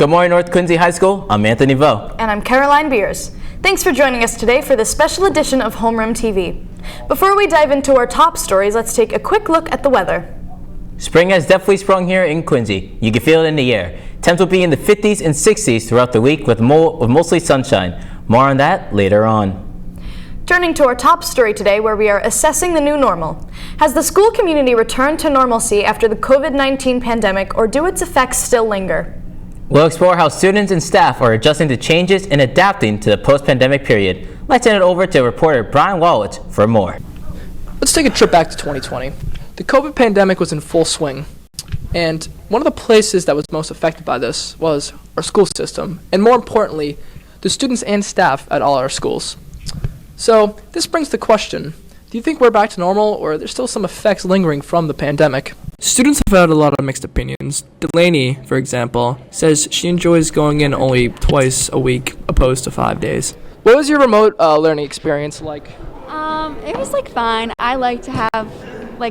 Good morning, North Quincy High School. I'm Anthony Vo. And I'm Caroline Beers. Thanks for joining us today for this special edition of Homeroom TV. Before we dive into our top stories, let's take a quick look at the weather. Spring has definitely sprung here in Quincy. You can feel it in the air. Temps will be in the 50s and 60s throughout the week with mostly sunshine. More on that later on. Turning to our top story today, where we are assessing the new normal. Has the school community returned to normalcy after the COVID-19 pandemic, or do its effects still linger? We'll explore how students and staff are adjusting to changes and adapting to the post-pandemic period. Let's hand it over to reporter Brian Wallach for more. Let's take a trip back to 2020. The COVID pandemic was in full swing, and one of the places that was most affected by this was our school system, and more importantly, the students and staff at all our schools. So this brings the question, do you think we're back to normal, or are there still some effects lingering from the pandemic? Students have had a lot of mixed opinions. Delaney, for example, says she enjoys going in only twice a week opposed to 5 days. What was your remote learning experience like? It was fine. I like to have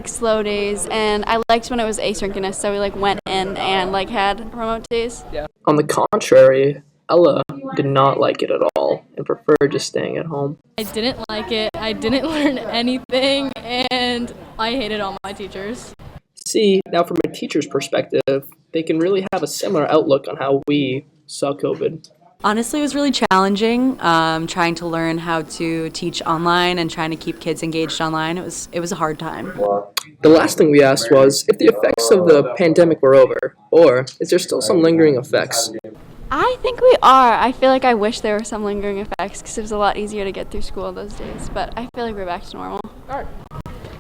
slow days, and I liked when it was asynchronous, so we went in and had remote days. Yeah. On the contrary, Ella did not like it at all and preferred just staying at home. I didn't like it. I didn't learn anything, and I hated all my teachers. See, now from a teacher's perspective, they can really have a similar outlook on how we saw COVID. Honestly, it was really challenging, trying to learn how to teach online and trying to keep kids engaged online. It was a hard time. The last thing we asked was if the effects of the pandemic were over, or is there still some lingering effects? I think we are. I feel I wish there were some lingering effects because it was a lot easier to get through school those days, but I feel we're back to normal. All right.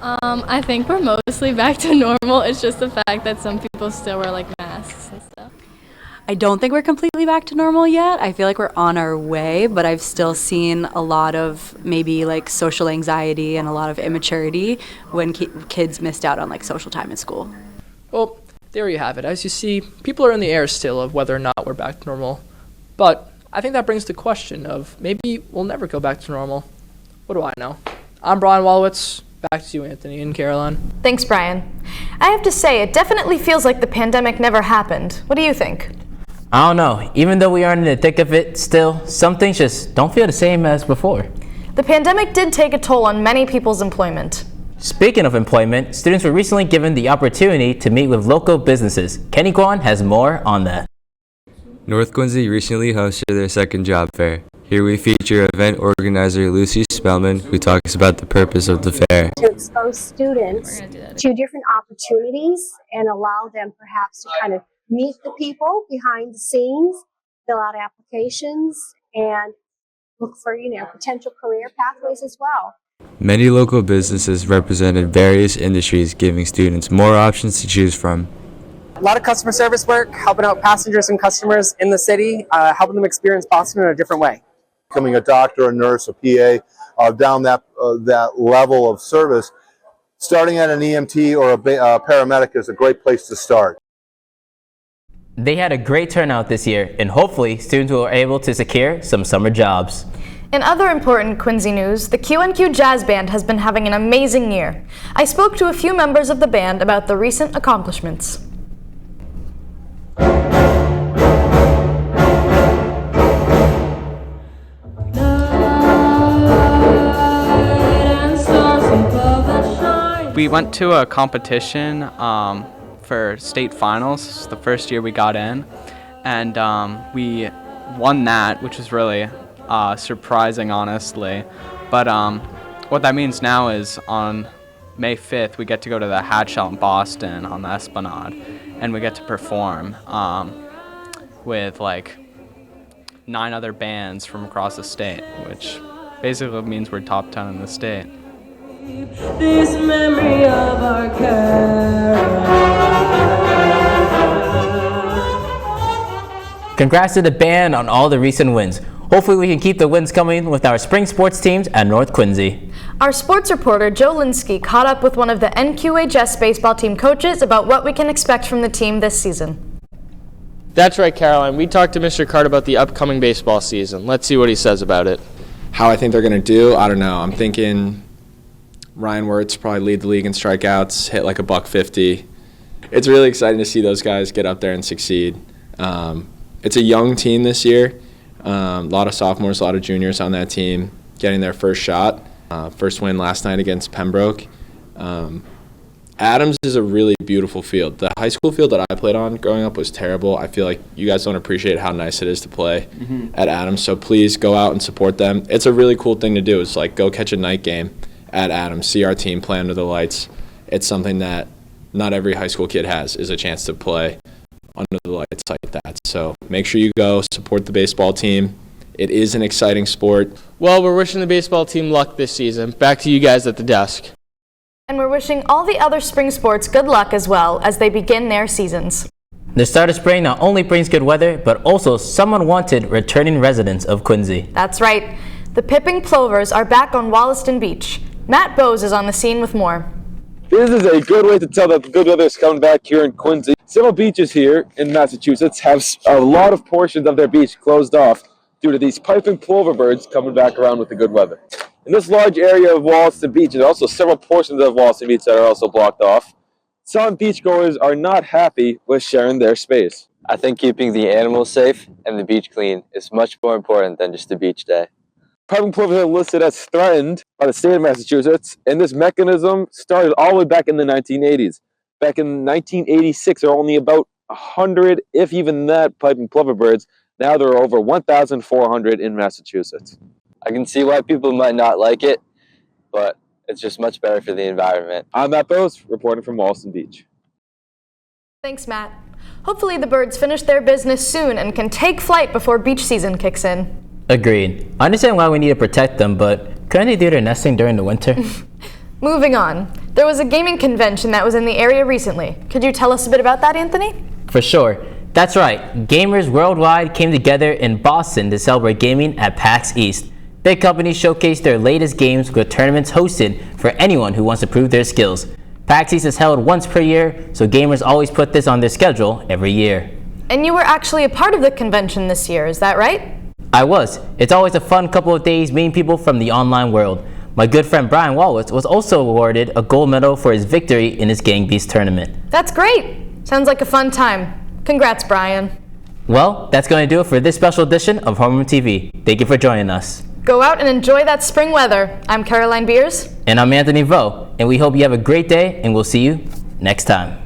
I think we're mostly back to normal. It's just the fact that some people still wear masks and stuff. I don't think we're completely back to normal yet. I feel we're on our way, but I've still seen a lot of maybe social anxiety and a lot of immaturity when kids missed out on social time in school. Well, there you have it. As you see, people are in the air still of whether or not we're back to normal. But I think that brings the question of maybe we'll never go back to normal. What do I know? I'm Brian Wallowitz. Back to you, Anthony and Caroline. Thanks, Brian. I have to say, it definitely feels like the pandemic never happened. What do you think? I don't know. Even though we are in the thick of it still, some things just don't feel the same as before. The pandemic did take a toll on many people's employment. Speaking of employment, students were recently given the opportunity to meet with local businesses. Kenny Kwan has more on that. North Quincy recently hosted their second job fair. Here we feature event organizer Lucy Spellman, who talks about the purpose of the fair. To expose students to different opportunities and allow them perhaps to kind of meet the people behind the scenes, fill out applications, and look for, potential career pathways as well. Many local businesses represented various industries, giving students more options to choose from. A lot of customer service work, helping out passengers and customers in the city, helping them experience Boston in a different way. Becoming a doctor, a nurse, a PA, down that level of service, starting at an EMT or a paramedic is a great place to start. They had a great turnout this year, and hopefully students were able to secure some summer jobs. In other important Quincy news, the Q&Q Jazz Band has been having an amazing year. I spoke to a few members of the band about the recent accomplishments. We went to a competition for state finals. This is the first year we got in, and we won that, which was really surprising, honestly. But what that means now is on May 5th, we get to go to the Hat Shell in Boston on the Esplanade, and we get to perform with 9 other bands from across the state, which basically means we're top 10 in the state. This memory of our Congrats to the band on all the recent wins. Hopefully we can keep the wins coming with our spring sports teams at North Quincy. Our sports reporter, Joe Linsky, caught up with one of the NQHS baseball team coaches about what we can expect from the team this season. That's right, Caroline. We talked to Mr. Card about the upcoming baseball season. Let's see what he says about it. How I think they're going to do, I don't know. I'm thinking Ryan Wirtz probably lead the league in strikeouts, hit $150. It's really exciting to see those guys get up there and succeed. it's a young team this year. A lot of sophomores, a lot of juniors on that team getting their first shot. First win last night against Pembroke. Adams is a really beautiful field. The high school field that I played on growing up was terrible. I feel like you guys don't appreciate how nice it is to play at Adams, so please go out and support them. It's a really cool thing to do. It's like go catch a night game at Adams, see our team play under the lights. It's something that not every high school kid has, is a chance to play under the lights like that. So make sure you go support the baseball team. It is an exciting sport. Well, we're wishing the baseball team luck this season. Back to you guys at the desk. And we're wishing all the other spring sports good luck as well as they begin their seasons. The start of spring not only brings good weather, but also some unwanted returning residents of Quincy. That's right. The Pipping Plovers are back on Wollaston Beach. Matt Bowes is on the scene with more. This is a good way to tell that the good weather is coming back here in Quincy. Several beaches here in Massachusetts have a lot of portions of their beach closed off due to these piping plover birds coming back around with the good weather. In this large area of Wollaston Beach, there are also several portions of Wollaston Beach that are also blocked off. Some beachgoers are not happy with sharing their space. I think keeping the animals safe and the beach clean is much more important than just a beach day. Piping plovers are listed as threatened by the state of Massachusetts, and this mechanism started all the way back in the 1980s. Back in 1986, there were only about 100, if even that, piping plover birds. Now there are over 1,400 in Massachusetts. I can see why people might not like it, but it's just much better for the environment. I'm Matt Bowes, reporting from Wollaston Beach. Thanks, Matt. Hopefully the birds finish their business soon and can take flight before beach season kicks in. Agreed. I understand why we need to protect them, but couldn't they do their nesting during the winter? Moving on. There was a gaming convention that was in the area recently. Could you tell us a bit about that, Anthony? For sure. That's right. Gamers worldwide came together in Boston to celebrate gaming at PAX East. Big companies showcased their latest games with tournaments hosted for anyone who wants to prove their skills. PAX East is held once per year, so gamers always put this on their schedule every year. And you were actually a part of the convention this year, is that right? I was. It's always a fun couple of days meeting people from the online world. My good friend Brian Wallace was also awarded a gold medal for his victory in his Gang Beast tournament. That's great. Sounds like a fun time. Congrats, Brian. Well, that's going to do it for this special edition of Homeroom TV. Thank you for joining us. Go out and enjoy that spring weather. I'm Caroline Beers. And I'm Anthony Vo, and we hope you have a great day, and we'll see you next time.